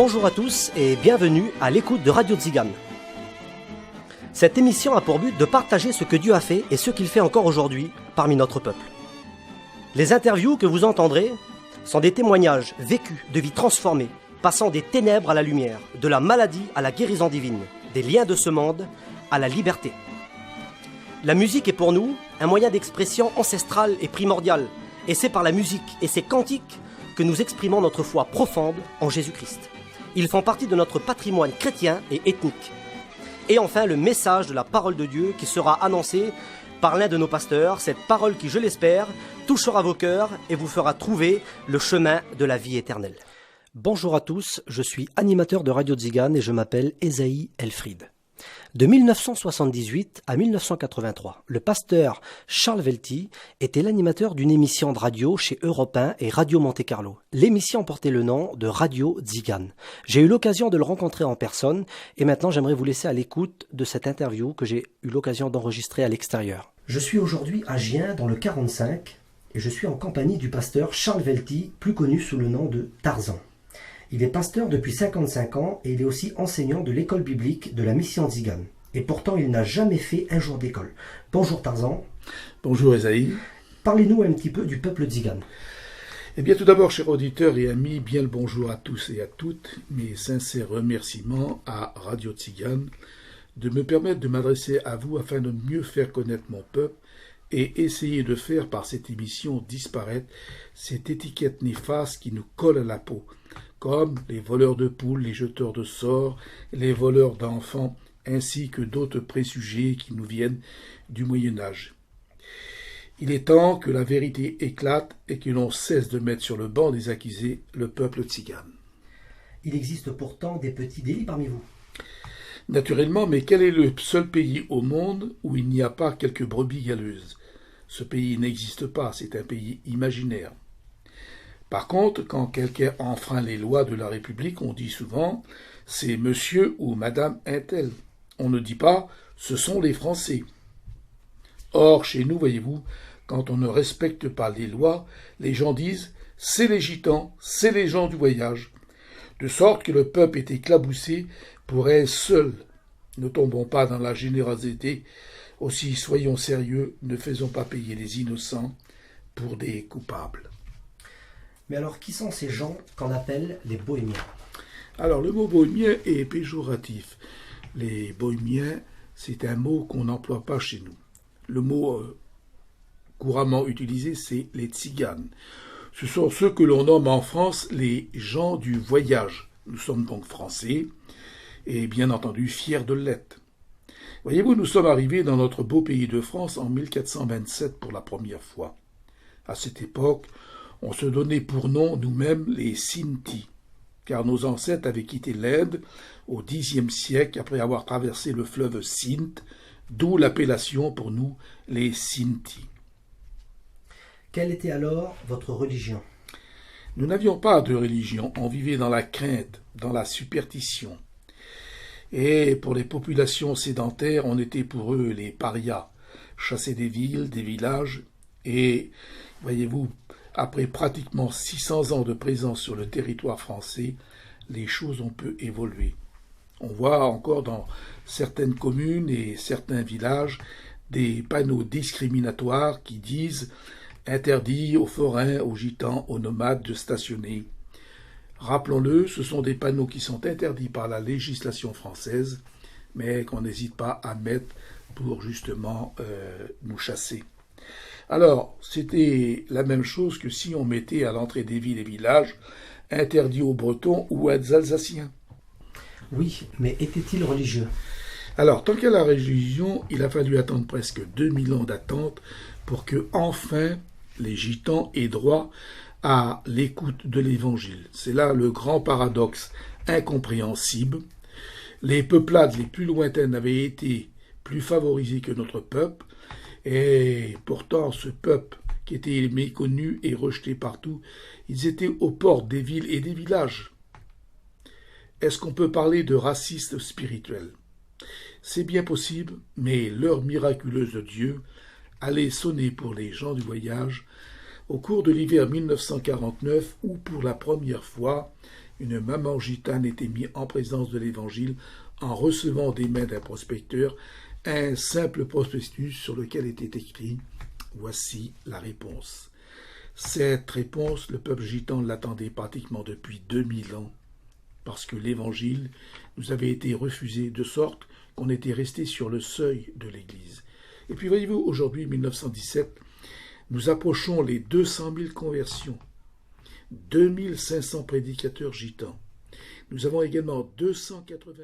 Bonjour à tous et bienvenue à l'écoute de Radio Tzigane. Cette émission a pour but de partager ce que Dieu a fait et ce qu'il fait encore aujourd'hui parmi notre peuple. Les interviews que vous entendrez sont des témoignages vécus de vies transformées, passant des ténèbres à la lumière, de la maladie à la guérison divine, des liens de ce monde à la liberté. La musique est pour nous un moyen d'expression ancestral et primordial, et c'est par la musique et ses cantiques que nous exprimons notre foi profonde en Jésus-Christ. Ils font partie de notre patrimoine chrétien et ethnique. Et enfin, le message de la parole de Dieu qui sera annoncé par l'un de nos pasteurs, cette parole qui, je l'espère, touchera vos cœurs et vous fera trouver le chemin de la vie éternelle. Bonjour à tous, je suis animateur de Radio Tzigane et je m'appelle Esaïe Elfried. De 1978 à 1983, le pasteur Charles Velty était l'animateur d'une émission de radio chez Europe 1 et Radio Monte-Carlo. L'émission portait le nom de Radio Tzigane. J'ai eu l'occasion de le rencontrer en personne et maintenant j'aimerais vous laisser à l'écoute de cette interview que j'ai eu l'occasion d'enregistrer à l'extérieur. Je suis aujourd'hui à Gien dans le 45 et je suis en compagnie du pasteur Charles Velty, plus connu sous le nom de Tarzan. Il est pasteur depuis 55 ans et il est aussi enseignant de l'école biblique de la mission Tzigane. Et pourtant, il n'a jamais fait un jour d'école. Bonjour Tarzan. Bonjour Esaïe. Parlez-nous un petit peu du peuple Tzigane. Eh bien, tout d'abord, chers auditeurs et amis, bien le bonjour à tous et à toutes. Mes sincères remerciements à Radio Tzigane de me permettre de m'adresser à vous afin de mieux faire connaître mon peuple et essayer de faire par cette émission disparaître cette étiquette néfaste qui nous colle à la peau, comme les voleurs de poules, les jeteurs de sorts, les voleurs d'enfants, ainsi que d'autres préjugés qui nous viennent du Moyen-Âge. Il est temps que la vérité éclate et que l'on cesse de mettre sur le banc des accusés le peuple tzigane. Il existe pourtant des petits délits parmi vous. Naturellement, mais quel est le seul pays au monde où il n'y a pas quelques brebis galeuses ? Ce pays n'existe pas, c'est un pays imaginaire. Par contre, quand quelqu'un enfreint les lois de la République, on dit souvent « c'est monsieur ou madame un tel ». On ne dit pas « ce sont les Français ». Or, chez nous, voyez-vous, quand on ne respecte pas les lois, les gens disent « c'est les gitans, c'est les gens du voyage ». De sorte que le peuple est éclaboussé pour être seul. Ne tombons pas dans la générosité, aussi soyons sérieux, ne faisons pas payer les innocents pour des coupables. Mais alors, qui sont ces gens qu'on appelle les bohémiens ? Alors, le mot bohémien est péjoratif. Les bohémiens, c'est un mot qu'on n'emploie pas chez nous. Le mot couramment utilisé, c'est les tziganes. Ce sont ceux que l'on nomme en France les gens du voyage. Nous sommes donc français et bien entendu fiers de l'être. Voyez-vous, nous sommes arrivés dans notre beau pays de France en 1427 pour la première fois. À cette époque, on se donnait pour nom nous-mêmes les Sinti, car nos ancêtres avaient quitté l'Inde au Xe siècle après avoir traversé le fleuve Sindh, d'où l'appellation pour nous les Sinti. Quelle était alors votre religion ? Nous n'avions pas de religion, on vivait dans la crainte, dans la superstition. Et pour les populations sédentaires, on était pour eux les parias, chassés des villes, des villages, et, voyez-vous, après pratiquement 600 ans de présence sur le territoire français, les choses ont peu évolué. On voit encore dans certaines communes et certains villages des panneaux discriminatoires qui disent « Interdit aux forains, aux gitans, aux nomades de stationner ». Rappelons-le, ce sont des panneaux qui sont interdits par la législation française, mais qu'on n'hésite pas à mettre pour justement nous chasser. Alors, c'était la même chose que si on mettait à l'entrée des villes et villages interdit aux Bretons ou aux Alsaciens. Oui, mais était-il religieux ? Alors, tant qu'à la religion, il a fallu attendre presque 2000 ans d'attente pour que, enfin, les gitans aient droit à l'écoute de l'Évangile. C'est là le grand paradoxe incompréhensible. Les peuplades les plus lointaines avaient été plus favorisées que notre peuple, et pourtant ce peuple qui était méconnu et rejeté partout, ils étaient aux portes des villes et des villages. Est-ce qu'on peut parler de racisme spirituel ? C'est bien possible, mais l'heure miraculeuse de Dieu allait sonner pour les gens du voyage au cours de l'hiver 1949 où, pour la première fois, une maman gitane était mise en présence de l'Évangile en recevant des mains d'un prospecteur un simple prospectus sur lequel était écrit « Voici la réponse ». Cette réponse, le peuple gitan l'attendait pratiquement depuis 2000 ans, parce que l'Évangile nous avait été refusé, de sorte qu'on était resté sur le seuil de l'Église. Et puis voyez-vous, aujourd'hui, 1917, nous approchons les 200 000 conversions, 2500 prédicateurs gitans. Nous avons également 280